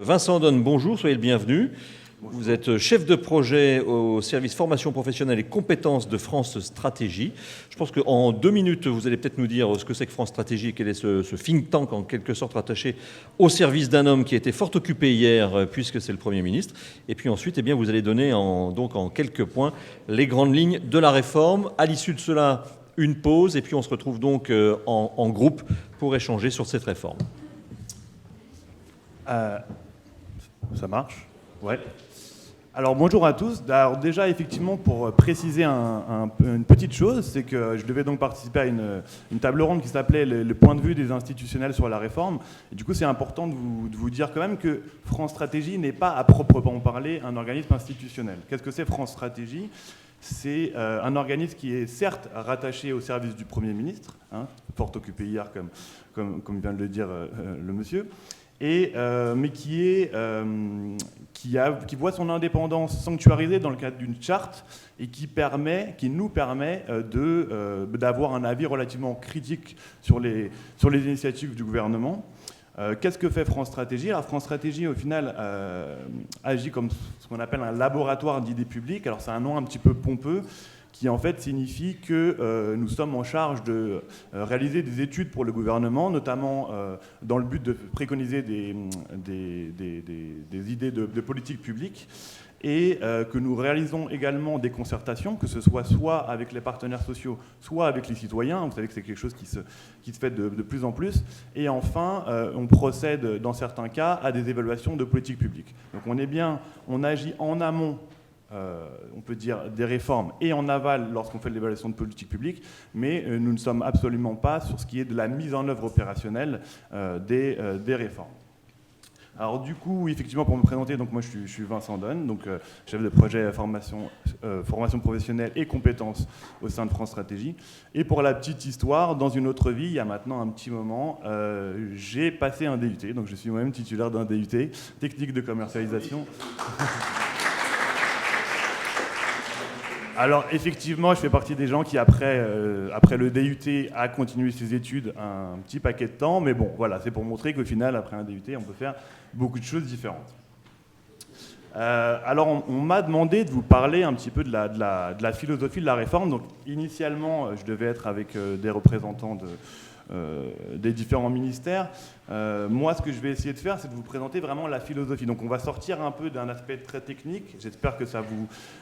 Vincent Donne, bonjour, soyez le bienvenu. Vous êtes chef de projet au service formation professionnelle et compétences de France Stratégie. Je pense qu'en 2 minutes, vous allez peut-être nous dire ce que c'est que France Stratégie et quel est ce think tank en quelque sorte rattaché au service d'un homme qui a été fort occupé hier puisque c'est le Premier ministre. Et puis ensuite, vous allez donner en quelques points les grandes lignes de la réforme. À l'issue de cela, une pause et puis on se retrouve donc en groupe pour échanger sur cette réforme. Ça marche? Ouais. Alors bonjour à tous. Alors, déjà effectivement pour préciser une petite chose, c'est que je devais donc participer à une table ronde qui s'appelait le point de vue des institutionnels sur la réforme. Et du coup c'est important de vous dire quand même que France Stratégie n'est pas à proprement parler un organisme institutionnel. Qu'est-ce que c'est France Stratégie? C'est un organisme qui est certes rattaché au service du Premier ministre, fort occupé hier comme vient de le dire le monsieur, mais qui voit son indépendance sanctuarisée dans le cadre d'une charte et qui nous permet d'avoir un avis relativement critique sur les initiatives du gouvernement. Qu'est-ce que fait France Stratégie? Alors France Stratégie, au final, agit comme ce qu'on appelle un laboratoire d'idées publiques. Alors c'est un nom un petit peu pompeux, qui en fait signifie que nous sommes en charge de réaliser des études pour le gouvernement, notamment dans le but de préconiser des idées de politique publique, et que nous réalisons également des concertations, que ce soit avec les partenaires sociaux, soit avec les citoyens. Vous savez que c'est quelque chose qui se fait de plus en plus. Et enfin, on procède dans certains cas à des évaluations de politique publique. Donc on agit en amont, on peut dire, des réformes et en aval lorsqu'on fait de l'évaluation de politique publique, mais nous ne sommes absolument pas sur ce qui est de la mise en œuvre opérationnelle des réformes. Alors du coup, effectivement, pour me présenter, donc moi je suis Vincent Donne, donc chef de projet formation professionnelle et compétences au sein de France Stratégie. Et pour la petite histoire, dans une autre vie, il y a maintenant un petit moment, j'ai passé un DUT, donc je suis moi-même titulaire d'un DUT, technique de commercialisation. Alors effectivement, je fais partie des gens qui, après le DUT, a continué ses études un petit paquet de temps, mais bon, voilà, c'est pour montrer qu'au final, après un DUT, on peut faire beaucoup de choses différentes. Alors on m'a demandé de vous parler un petit peu de la philosophie de la réforme. Donc initialement, je devais être avec des représentants des différents ministères. Moi, ce que je vais essayer de faire, c'est de vous présenter vraiment la philosophie. Donc on va sortir un peu d'un aspect très technique. J'espère que ça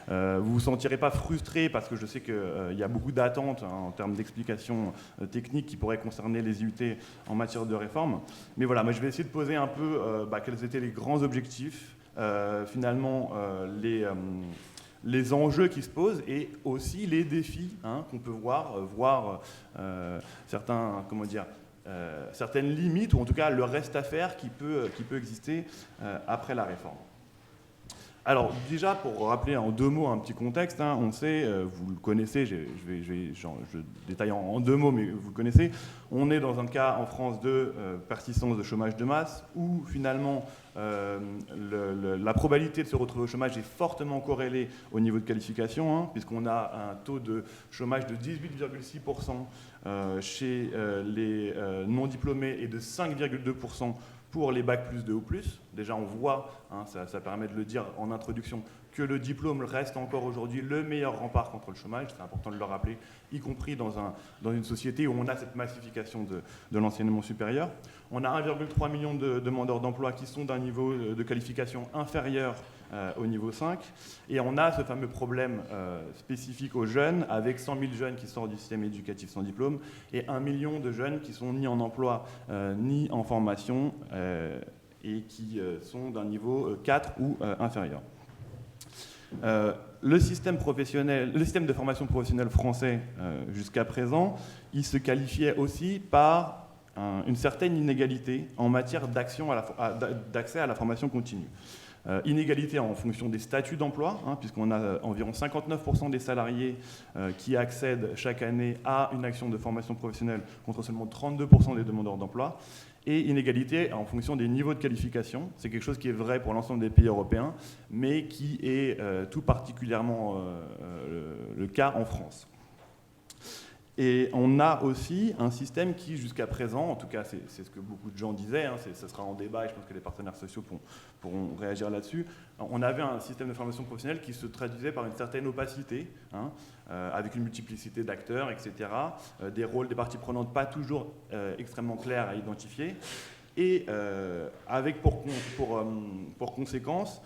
vous sentirez pas frustré, parce que je sais qu'il y a beaucoup d'attentes en termes d'explications techniques qui pourraient concerner les IUT en matière de réforme. Mais voilà, moi je vais essayer de poser un peu quels étaient les grands objectifs, finalement les enjeux qui se posent et aussi les défis qu'on peut voir certaines limites, ou en tout cas le reste à faire qui peut exister après la réforme. Alors déjà, pour rappeler en 2 mots un petit contexte, on sait, vous le connaissez, je détaille en 2 mots, mais vous le connaissez, on est dans un cas en France de persistance de chômage de masse, où finalement la probabilité de se retrouver au chômage est fortement corrélée au niveau de qualification, puisqu'on a un taux de chômage de 18,6% chez les non-diplômés et de 5,2% pour les bacs plus 2 ou plus. Déjà on voit, ça permet de le dire en introduction, que le diplôme reste encore aujourd'hui le meilleur rempart contre le chômage, c'est important de le rappeler, y compris dans une société où on a cette massification de l'enseignement supérieur. On a 1,3 million de demandeurs d'emploi qui sont d'un niveau de qualification inférieur au niveau 5, et on a ce fameux problème spécifique aux jeunes, avec 100 000 jeunes qui sortent du système éducatif sans diplôme, et 1 million de jeunes qui sont ni en emploi ni en formation, et qui sont d'un niveau 4 ou inférieur. Le système de formation professionnelle français, jusqu'à présent, il se qualifiait aussi par une certaine inégalité en matière d'accès à la formation continue. Inégalité en fonction des statuts d'emploi, puisqu'on a environ 59% des salariés qui accèdent chaque année à une action de formation professionnelle, contre seulement 32% des demandeurs d'emploi. Et inégalité en fonction des niveaux de qualification. C'est quelque chose qui est vrai pour l'ensemble des pays européens, mais qui est tout particulièrement le cas en France. Et on a aussi un système qui, jusqu'à présent, en tout cas c'est ce que beaucoup de gens disaient, hein, ce sera en débat et je pense que les partenaires sociaux pourront réagir là-dessus, on avait un système de formation professionnelle qui se traduisait par une certaine opacité, hein, avec une multiplicité d'acteurs, etc., des rôles des parties prenantes pas toujours extrêmement clairs à identifier, et avec pour conséquence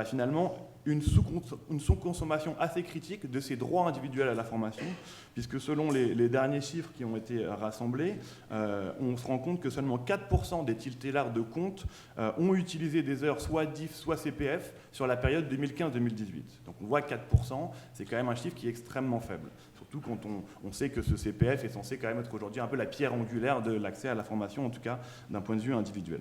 finalement une sous-consommation assez critique de ces droits individuels à la formation, puisque selon les derniers chiffres qui ont été rassemblés, on se rend compte que seulement 4% des titulaires de compte ont utilisé des heures soit DIF, soit CPF sur la période 2015-2018. Donc on voit 4%, c'est quand même un chiffre qui est extrêmement faible. Surtout quand on sait que ce CPF est censé quand même être aujourd'hui un peu la pierre angulaire de l'accès à la formation, en tout cas d'un point de vue individuel.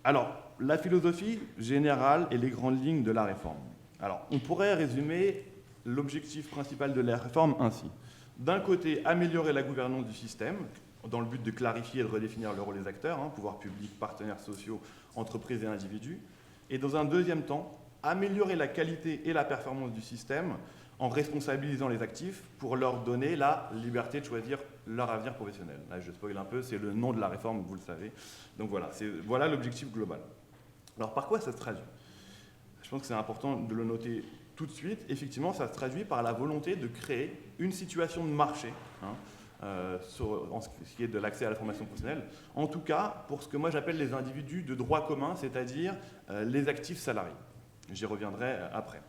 Alors, la philosophie générale et les grandes lignes de la réforme. Alors, on pourrait résumer l'objectif principal de la réforme ainsi. D'un côté, améliorer la gouvernance du système, dans le but de clarifier et de redéfinir le rôle des acteurs, hein, pouvoirs publics, partenaires sociaux, entreprises et individus. Et dans un deuxième temps, améliorer la qualité et la performance du système en responsabilisant les actifs pour leur donner la liberté de choisir leur avenir professionnel. Là, je spoil un peu, c'est le nom de la réforme, vous le savez. Donc voilà l'objectif global. Alors, par quoi ça se traduit? Je pense que c'est important de le noter tout de suite. Effectivement, ça se traduit par la volonté de créer une situation de marché, hein, en ce qui est de l'accès à la formation professionnelle. En tout cas, pour ce que moi j'appelle les individus de droit commun, c'est-à-dire les actifs salariés. J'y reviendrai après.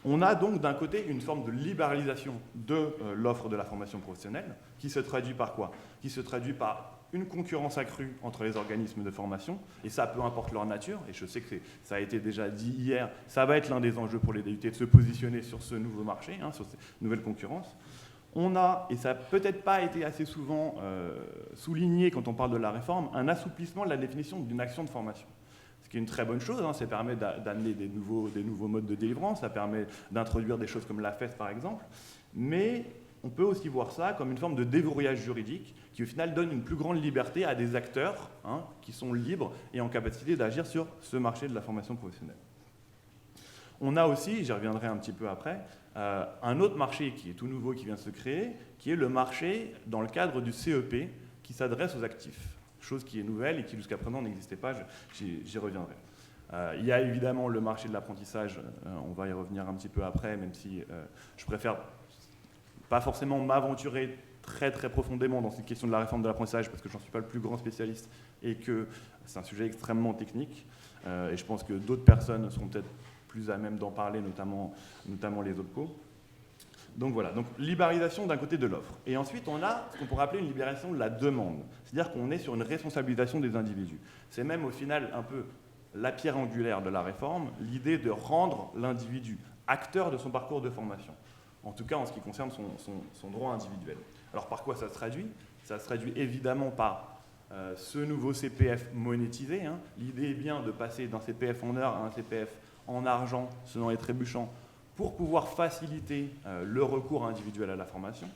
On a donc d'un côté une forme de libéralisation de l'offre de la formation professionnelle qui se traduit par quoi? Qui se traduit par une concurrence accrue entre les organismes de formation, et ça peu importe leur nature, et je sais que ça a été déjà dit hier, ça va être l'un des enjeux pour les DUT de se positionner sur ce nouveau marché, hein, sur cette nouvelle concurrence. On a, et ça n'a peut-être pas été assez souvent souligné quand on parle de la réforme, un assouplissement de la définition d'une action de formation. Ce qui est une très bonne chose, hein, ça permet d'amener des nouveaux modes de délivrance, ça permet d'introduire des choses comme la FES par exemple, mais on peut aussi voir ça comme une forme de déverrouillage juridique qui au final donne une plus grande liberté à des acteurs, hein, qui sont libres et en capacité d'agir sur ce marché de la formation professionnelle. On a aussi, j'y reviendrai un petit peu après, un autre marché qui est tout nouveau, qui vient de se créer, qui est le marché dans le cadre du CEP qui s'adresse aux actifs. Chose qui est nouvelle et qui jusqu'à présent n'existait pas, j'y reviendrai. Il y a évidemment le marché de l'apprentissage, on va y revenir un petit peu après, même si je préfère pas forcément m'aventurer très très profondément dans cette question de la réforme de l'apprentissage parce que j'en suis pas le plus grand spécialiste et que c'est un sujet extrêmement technique et je pense que d'autres personnes seront peut-être plus à même d'en parler, notamment les OPCO. Donc voilà, donc libéralisation d'un côté de l'offre. Et ensuite, on a ce qu'on pourrait appeler une libération de la demande. C'est-à-dire qu'on est sur une responsabilisation des individus. C'est même au final un peu la pierre angulaire de la réforme, l'idée de rendre l'individu acteur de son parcours de formation. En tout cas, en ce qui concerne son droit individuel. Alors par quoi ça se traduit? Ça se traduit évidemment par ce nouveau CPF monétisé. Hein. L'idée est bien de passer d'un CPF en heures à un CPF en argent, selon les trébuchants, pour pouvoir faciliter le recours individuel à la formation.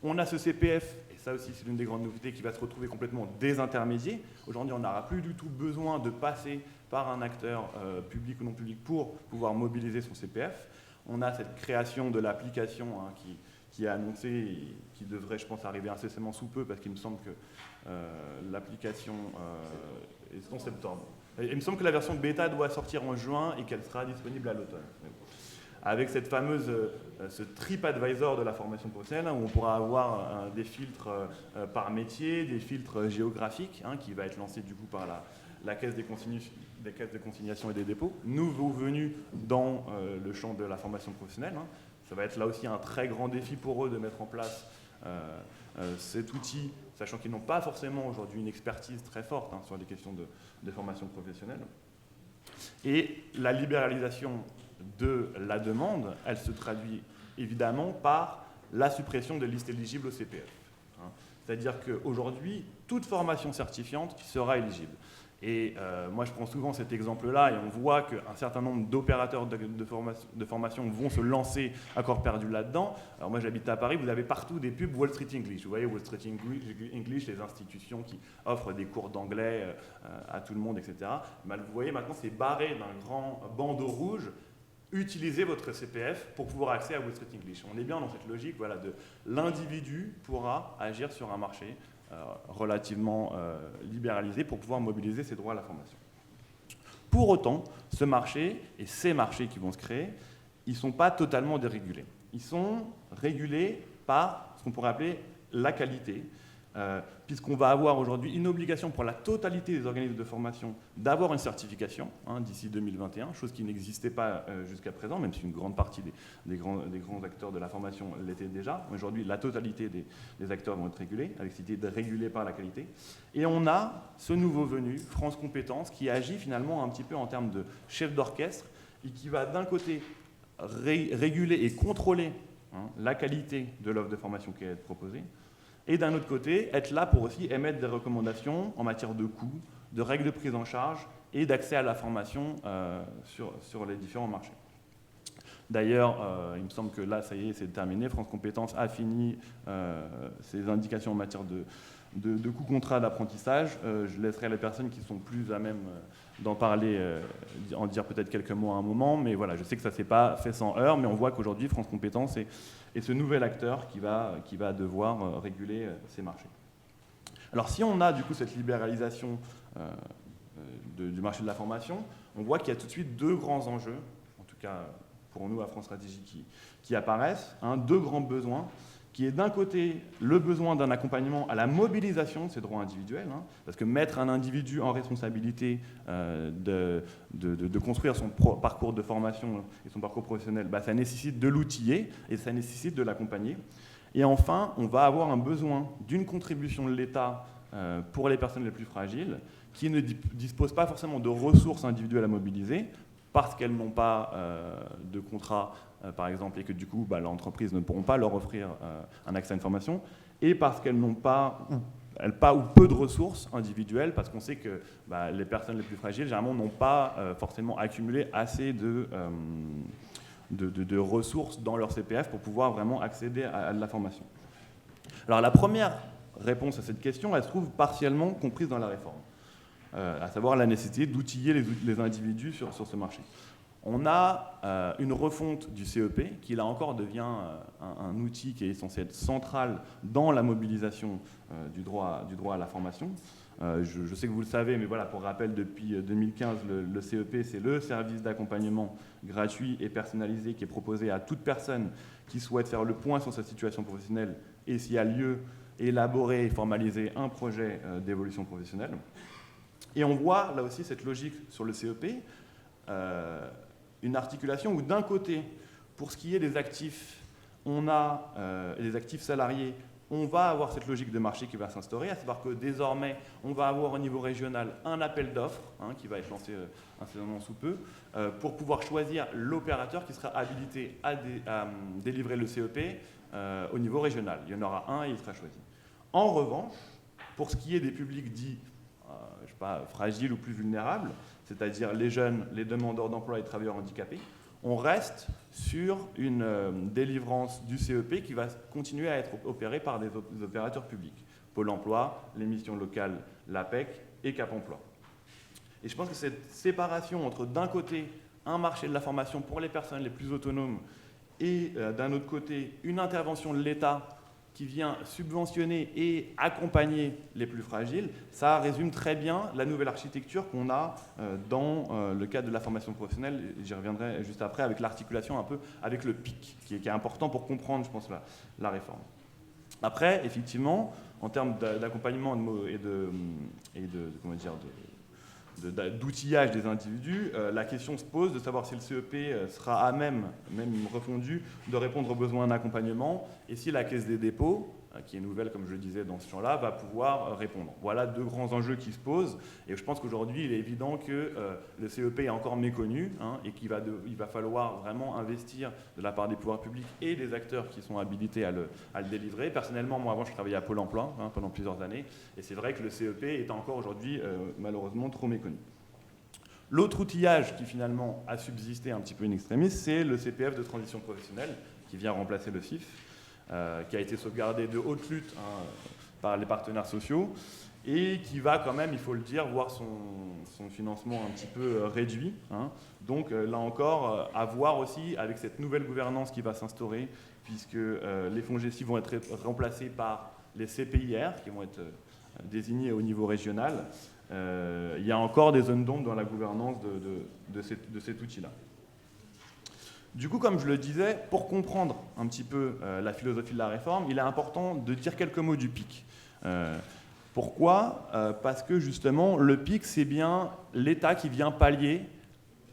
On a ce CPF, et ça aussi c'est l'une des grandes nouveautés, qui va se retrouver complètement désintermédié. Aujourd'hui, on n'aura plus du tout besoin de passer par un acteur public ou non public pour pouvoir mobiliser son CPF. On a cette création de l'application hein, qui est annoncée et qui devrait, je pense, arriver incessamment sous peu, parce qu'il me semble que l'application est en septembre. Il me semble que la version bêta doit sortir en juin et qu'elle sera disponible à l'automne. Avec cette fameuse, ce TripAdvisor de la formation professionnelle, hein, où on pourra avoir des filtres par métier, des filtres géographiques, hein, qui va être lancé du coup par la caisse des consignations et des dépôts, nouveau venu dans le champ de la formation professionnelle. Hein. Ça va être là aussi un très grand défi pour eux de mettre en place cet outil, sachant qu'ils n'ont pas forcément aujourd'hui une expertise très forte hein, sur les questions de formation professionnelle. Et la libéralisation de la demande, elle se traduit évidemment par la suppression des listes éligibles au CPF. Hein. C'est-à-dire qu'aujourd'hui, toute formation certifiante sera éligible. Et moi, je prends souvent cet exemple-là et on voit qu'un certain nombre d'opérateurs de formation vont se lancer à corps perdu là-dedans. Alors moi, j'habite à Paris, vous avez partout des pubs Wall Street English. Vous voyez Wall Street English, les institutions qui offrent des cours d'anglais à tout le monde, etc. Vous voyez, maintenant, c'est barré d'un grand bandeau rouge. utilisez votre CPF pour pouvoir accéder à Wall Street English. On est bien dans cette logique, voilà, de l'individu pourra agir sur un marché relativement libéralisé pour pouvoir mobiliser ses droits à la formation. Pour autant, ce marché et ces marchés qui vont se créer, ils ne sont pas totalement dérégulés. Ils sont régulés par ce qu'on pourrait appeler la qualité, puisqu'on va avoir aujourd'hui une obligation pour la totalité des organismes de formation d'avoir une certification d'ici 2021, chose qui n'existait pas jusqu'à présent, même si une grande partie des grands acteurs de la formation l'étaient déjà. Aujourd'hui, la totalité des acteurs vont être régulés, avec cette idée de réguler par la qualité. Et on a ce nouveau venu, France Compétences, qui agit finalement un petit peu en termes de chef d'orchestre et qui va d'un côté réguler et contrôler la qualité de l'offre de formation qui va être proposée, et d'un autre côté, être là pour aussi émettre des recommandations en matière de coûts, de règles de prise en charge et d'accès à la formation sur les différents marchés. D'ailleurs, il me semble que là, ça y est, c'est terminé. France Compétences a fini ses indications en matière de coûts contrats d'apprentissage. Je laisserai les personnes qui sont plus à même d'en parler, en dire peut-être quelques mots à un moment, mais voilà, je sais que ça ne s'est pas fait sans heurts, mais on voit qu'aujourd'hui, France Compétences est ce nouvel acteur qui va devoir réguler ces marchés. Alors si on a du coup cette libéralisation du marché de la formation, on voit qu'il y a tout de suite deux grands enjeux, en tout cas pour nous à France Stratégie qui apparaissent, deux grands besoins, qui est d'un côté le besoin d'un accompagnement à la mobilisation de ses droits individuels, parce que mettre un individu en responsabilité de construire son parcours de formation et son parcours professionnel, ça nécessite de l'outiller et ça nécessite de l'accompagner. Et enfin, on va avoir un besoin d'une contribution de l'État pour les personnes les plus fragiles, qui ne disposent pas forcément de ressources individuelles à mobiliser, parce qu'elles n'ont pas de contrat, par exemple, et que du coup, l'entreprise ne pourront pas leur offrir un accès à une formation, et parce qu'elles n'ont pas ou peu de ressources individuelles, parce qu'on sait que les personnes les plus fragiles, généralement, n'ont pas forcément accumulé assez de ressources dans leur CPF pour pouvoir vraiment accéder à de la formation. Alors, la première réponse à cette question, elle se trouve partiellement comprise dans la réforme. À savoir la nécessité d'outiller les individus sur ce marché. On a une refonte du CEP qui, là encore, devient un outil qui est censé être central dans la mobilisation du droit à la formation. Je sais que vous le savez, mais voilà, pour rappel, depuis 2015, le CEP, c'est le service d'accompagnement gratuit et personnalisé qui est proposé à toute personne qui souhaite faire le point sur sa situation professionnelle et, s'il y a lieu, élaborer et formaliser un projet d'évolution professionnelle. Et on voit là aussi cette logique sur le CEP, une articulation où d'un côté, pour ce qui est des actifs, on a les actifs salariés, on va avoir cette logique de marché qui va s'instaurer, à savoir que désormais, on va avoir au niveau régional un appel d'offres qui va être lancé incessamment sous peu, pour pouvoir choisir l'opérateur qui sera habilité à délivrer le CEP au niveau régional. Il y en aura un et il sera choisi. En revanche, pour ce qui est des publics dits fragiles ou plus vulnérables, c'est-à-dire les jeunes, les demandeurs d'emploi et travailleurs handicapés, on reste sur une délivrance du CEP qui va continuer à être opérée par des opérateurs publics. Pôle emploi, les missions locales, l'APEC et Cap emploi. Et je pense que cette séparation entre d'un côté un marché de la formation pour les personnes les plus autonomes et d'un autre côté une intervention de l'État qui vient subventionner et accompagner les plus fragiles, ça résume très bien la nouvelle architecture qu'on a dans le cadre de la formation professionnelle. J'y reviendrai juste après avec l'articulation un peu avec le PIC, qui est important pour comprendre, je pense, la réforme. Après, effectivement, en termes d'accompagnement d'outillage des individus, la question se pose de savoir si le CEP sera à même refondu, de répondre aux besoins d'accompagnement et si la Caisse des dépôts, qui est nouvelle, comme je le disais, dans ce champ-là, va pouvoir répondre. Voilà deux grands enjeux qui se posent et je pense qu'aujourd'hui, il est évident que le CEP est encore méconnu et qu'il va falloir vraiment investir de la part des pouvoirs publics et des acteurs qui sont habilités à le délivrer. Personnellement, moi, avant, je travaillais à Pôle emploi pendant plusieurs années et c'est vrai que le CEP est encore aujourd'hui, malheureusement, trop méconnu. L'autre outillage qui, finalement, a subsisté un petit peu in extremis, c'est le CPF de transition professionnelle qui vient remplacer le CIF. Qui a été sauvegardé de haute lutte par les partenaires sociaux et qui va quand même, il faut le dire, voir son financement un petit peu réduit. Hein. Donc là encore, à voir aussi avec cette nouvelle gouvernance qui va s'instaurer, puisque les fonds GECI vont être remplacés par les CPIR, qui vont être désignés au niveau régional. Il y a encore des zones d'ombre dans la gouvernance de cet outil-là. Du coup, comme je le disais, pour comprendre un petit peu la philosophie de la réforme, il est important de dire quelques mots du PIC. Pourquoi ? Parce que justement, le PIC, c'est bien l'État qui vient pallier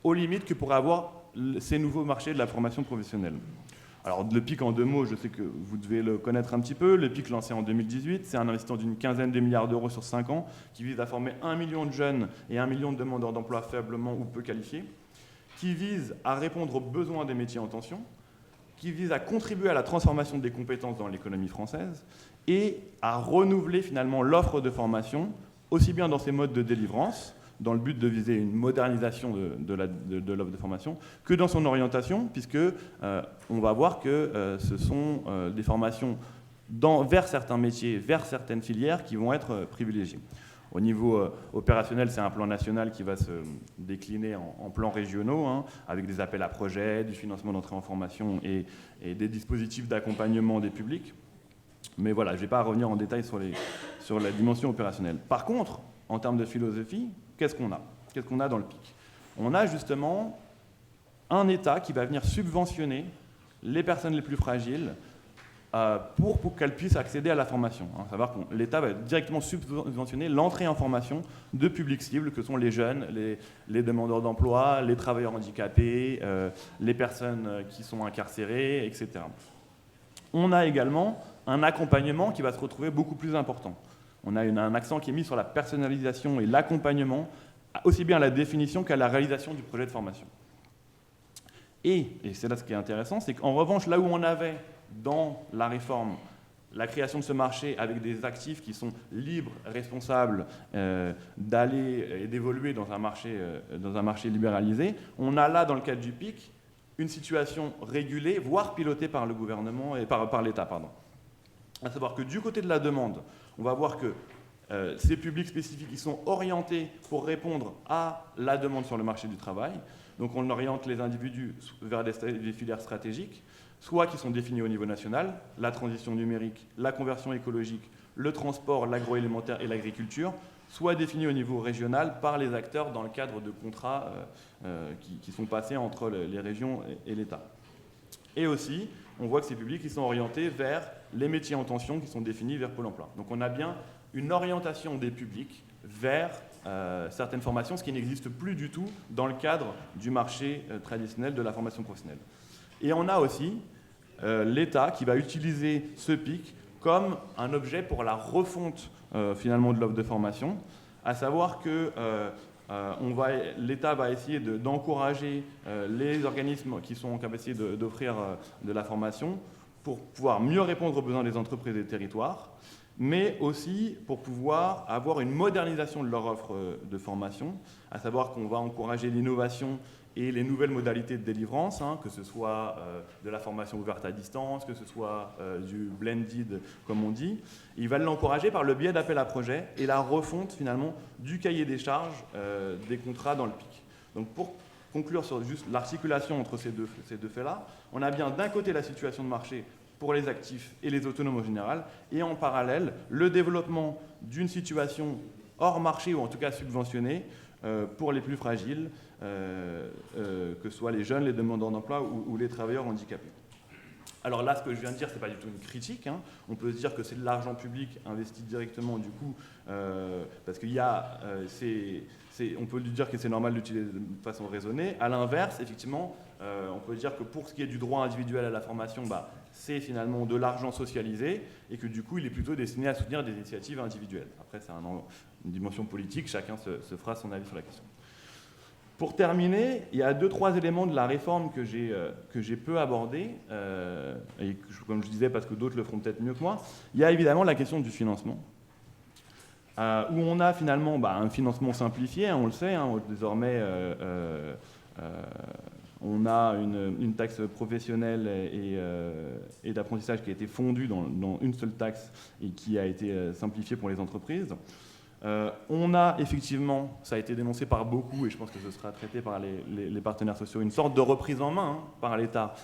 aux limites que pourraient avoir ces nouveaux marchés de la formation professionnelle. Alors, le PIC, en 2 mots, je sais que vous devez le connaître un petit peu. Le PIC, lancé en 2018, c'est un investissement d'une quinzaine de milliards d'euros sur 5 ans qui vise à former 1 million de jeunes et 1 million de demandeurs d'emploi faiblement ou peu qualifiés, qui vise à répondre aux besoins des métiers en tension, qui vise à contribuer à la transformation des compétences dans l'économie française et à renouveler finalement l'offre de formation, aussi bien dans ses modes de délivrance, dans le but de viser une modernisation de l'offre de formation, que dans son orientation, puisque on va voir que ce sont des formations vers certains métiers, vers certaines filières qui vont être privilégiées. Au niveau opérationnel, c'est un plan national qui va se décliner en plans régionaux, hein, avec des appels à projets, du financement d'entrée en formation et des dispositifs d'accompagnement des publics. Mais voilà, je ne vais pas revenir en détail sur la dimension opérationnelle. Par contre, en termes de philosophie, qu'est-ce qu'on a ? Qu'est-ce qu'on a dans le PIC ? On a justement un État qui va venir subventionner les personnes les plus fragiles pour qu'elles puissent accéder à la formation. À savoir que l'État va directement subventionner l'entrée en formation de publics cibles, que sont les jeunes, les demandeurs d'emploi, les travailleurs handicapés, les personnes qui sont incarcérées, etc. On a également un accompagnement qui va se retrouver beaucoup plus important. On a un accent qui est mis sur la personnalisation et l'accompagnement, aussi bien à la définition qu'à la réalisation du projet de formation. Et c'est là ce qui est intéressant, c'est qu'en revanche, là où on avait dans la réforme la création de ce marché avec des actifs qui sont libres, responsables d'aller et d'évoluer dans un marché libéralisé, on a là, dans le cadre du PIC, une situation régulée, voire pilotée par le gouvernement et par l'État, pardon. À savoir que du côté de la demande, on va voir que ces publics spécifiques ils sont orientés pour répondre à la demande sur le marché du travail. Donc on oriente les individus vers des filières stratégiques, soit qui sont définies au niveau national, la transition numérique, la conversion écologique, le transport, l'agroalimentaire et l'agriculture, soit définies au niveau régional par les acteurs dans le cadre de contrats qui sont passés entre les régions et l'État. Et aussi, on voit que ces publics ils sont orientés vers les métiers en tension qui sont définis vers Pôle emploi. Donc on a bien une orientation des publics vers certaines formations, ce qui n'existe plus du tout dans le cadre du marché traditionnel de la formation professionnelle. Et on a aussi l'État qui va utiliser ce PIC comme un objet pour la refonte finalement de l'offre de formation, à savoir que l'État va essayer d'encourager les organismes qui sont en capacité d'offrir de la formation pour pouvoir mieux répondre aux besoins des entreprises et des territoires, mais aussi pour pouvoir avoir une modernisation de leur offre de formation, à savoir qu'on va encourager l'innovation et les nouvelles modalités de délivrance, hein, que ce soit de la formation ouverte à distance, que ce soit du blended, comme on dit. Il va l'encourager par le biais d'appels à projets et la refonte, finalement, du cahier des charges des contrats dans le PIC. Donc, pour conclure sur juste l'articulation entre ces deux faits-là, on a bien d'un côté la situation de marché pour les actifs et les autonomes en général, et en parallèle, le développement d'une situation hors marché, ou en tout cas subventionnée, pour les plus fragiles, que ce soit les jeunes, les demandeurs d'emploi ou les travailleurs handicapés. Alors là, ce que je viens de dire, ce n'est pas du tout une critique. Hein. On peut se dire que c'est de l'argent public investi directement, du coup, parce qu'il y a... on peut lui dire que c'est normal d'utiliser de façon raisonnée. À l'inverse, effectivement, on peut dire que pour ce qui est du droit individuel à la formation, c'est finalement de l'argent socialisé et que du coup, il est plutôt destiné à soutenir des initiatives individuelles. Après, c'est une dimension politique, chacun se fera son avis sur la question. Pour terminer, il y a 2-3 éléments de la réforme que j'ai peu abordés, et comme je disais, parce que d'autres le feront peut-être mieux que moi. Il y a évidemment la question du financement, où on a finalement un financement simplifié, hein, on le sait, hein, désormais on a une taxe professionnelle et d'apprentissage qui a été fondue dans une seule taxe et qui a été simplifiée pour les entreprises. On a effectivement, ça a été dénoncé par beaucoup, et je pense que ce sera traité par les partenaires sociaux, une sorte de reprise en main par l'État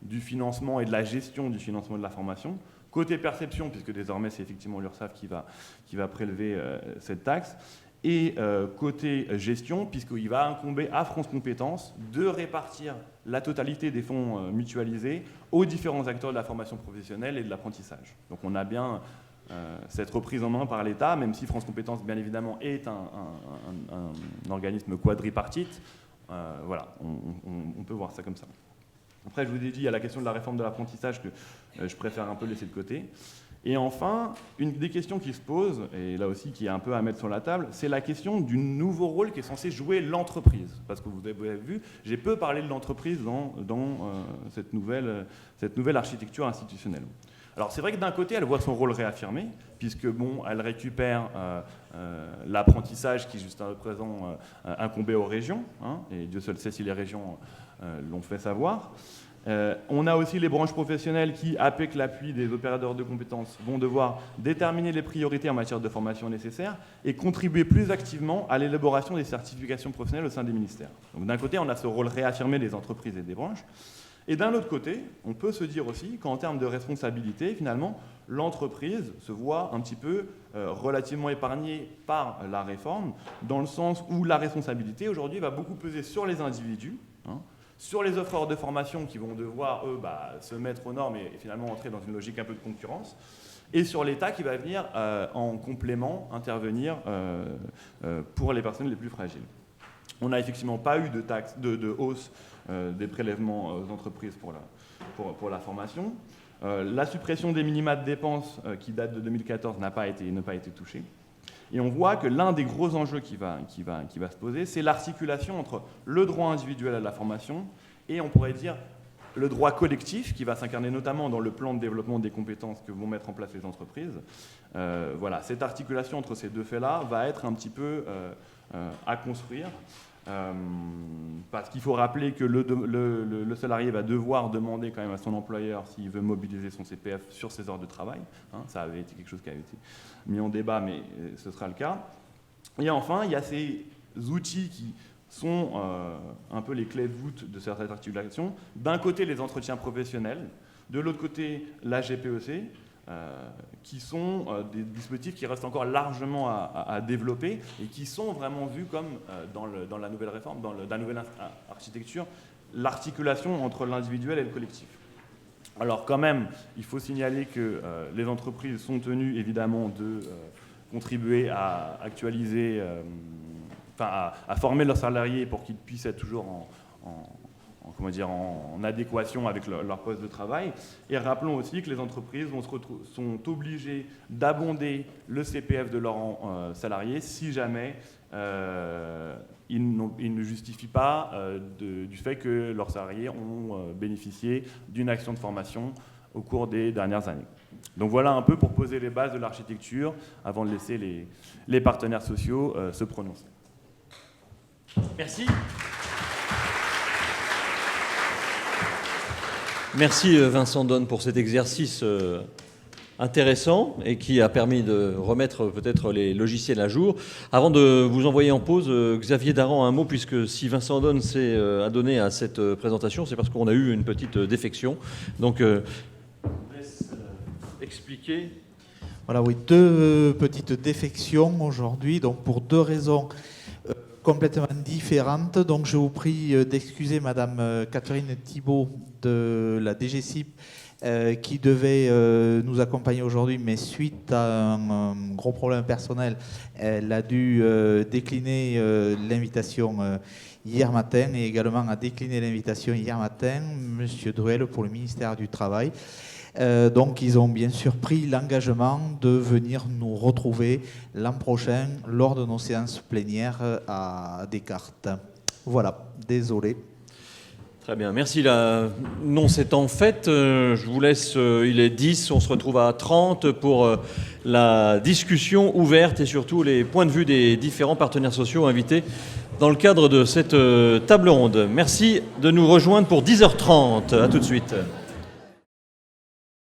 du financement et de la gestion du financement de la formation. Côté perception, puisque désormais c'est effectivement l'URSSAF qui va prélever cette taxe, et côté gestion, puisqu'il va incomber à France Compétences de répartir la totalité des fonds mutualisés aux différents acteurs de la formation professionnelle et de l'apprentissage. Donc on a bien cette reprise en main par l'État, même si France Compétences, bien évidemment, est un organisme quadripartite. Voilà, on peut voir ça comme ça. Après, je vous ai dit, il y a la question de la réforme de l'apprentissage que je préfère un peu laisser de côté. Et enfin, une des questions qui se pose, et là aussi qui est un peu à mettre sur la table, c'est la question du nouveau rôle qui est censé jouer l'entreprise. Parce que vous avez vu, j'ai peu parlé de l'entreprise dans cette nouvelle architecture institutionnelle. Alors c'est vrai que d'un côté, elle voit son rôle réaffirmé, puisque bon, elle récupère l'apprentissage qui jusqu'à présent incombait aux régions, et Dieu seul sait si les régions l'ont fait savoir. On a aussi les branches professionnelles qui, avec l'appui des opérateurs de compétences, vont devoir déterminer les priorités en matière de formation nécessaires et contribuer plus activement à l'élaboration des certifications professionnelles au sein des ministères. Donc d'un côté, on a ce rôle réaffirmé des entreprises et des branches. Et d'un autre côté, on peut se dire aussi qu'en termes de responsabilité, finalement, l'entreprise se voit un petit peu relativement épargnée par la réforme, dans le sens où la responsabilité, aujourd'hui, va beaucoup peser sur les individus, sur les offreurs de formation qui vont devoir, eux, se mettre aux normes et finalement entrer dans une logique un peu de concurrence, et sur l'État qui va venir en complément intervenir pour les personnes les plus fragiles. On n'a effectivement pas eu de hausse des prélèvements aux entreprises pour la formation. La suppression des minima de dépenses qui date de 2014 n'a pas été touchée. Et on voit que l'un des gros enjeux qui va se poser, c'est l'articulation entre le droit individuel à la formation et, on pourrait dire, le droit collectif qui va s'incarner notamment dans le plan de développement des compétences que vont mettre en place les entreprises. Voilà, cette articulation entre ces deux faits-là va être un petit peu à construire. Parce qu'il faut rappeler que le salarié va devoir demander quand même à son employeur s'il veut mobiliser son CPF sur ses heures de travail. Ça avait été quelque chose qui avait été mis en débat, mais ce sera le cas. Et enfin, il y a ces outils qui sont un peu les clés de voûte de cette articulation. D'un côté, les entretiens professionnels, de l'autre côté, la GPEC, qui sont des dispositifs qui restent encore largement à développer et qui sont vraiment vus comme, dans la nouvelle réforme, dans la nouvelle architecture, l'articulation entre l'individuel et le collectif. Alors quand même, il faut signaler que les entreprises sont tenues évidemment de contribuer à actualiser, à former leurs salariés pour qu'ils puissent être toujours en adéquation avec leur poste de travail. Et rappelons aussi que les entreprises sont obligées d'abonder le CPF de leurs salariés si jamais ils ne justifient pas du fait que leurs salariés ont bénéficié d'une action de formation au cours des dernières années. Donc voilà un peu pour poser les bases de l'architecture avant de laisser les partenaires sociaux se prononcer. Merci. Merci Vincent Donne pour cet exercice intéressant et qui a permis de remettre peut-être les logiciels à jour. Avant de vous envoyer en pause, Xavier Daran, un mot, puisque si Vincent Donne s'est adonné à cette présentation, c'est parce qu'on a eu une petite défection. Donc, je vous laisse expliquer. Voilà, oui, deux petites défections aujourd'hui, donc pour deux raisons complètement différentes. Donc je vous prie d'excuser Madame Catherine Thibault de la DGCIP qui devait nous accompagner aujourd'hui, mais suite à un gros problème personnel, elle a dû décliner l'invitation hier matin et également a décliné l'invitation hier matin, Monsieur Druel pour le ministère du Travail. Donc ils ont bien sûr pris l'engagement de venir nous retrouver l'an prochain lors de nos séances plénières à Descartes. Voilà, désolé. Très bien, merci. Non, c'est en fait, je vous laisse, il est 10, on se retrouve à 30 pour la discussion ouverte et surtout les points de vue des différents partenaires sociaux invités dans le cadre de cette table ronde. Merci de nous rejoindre pour 10h30. À tout de suite.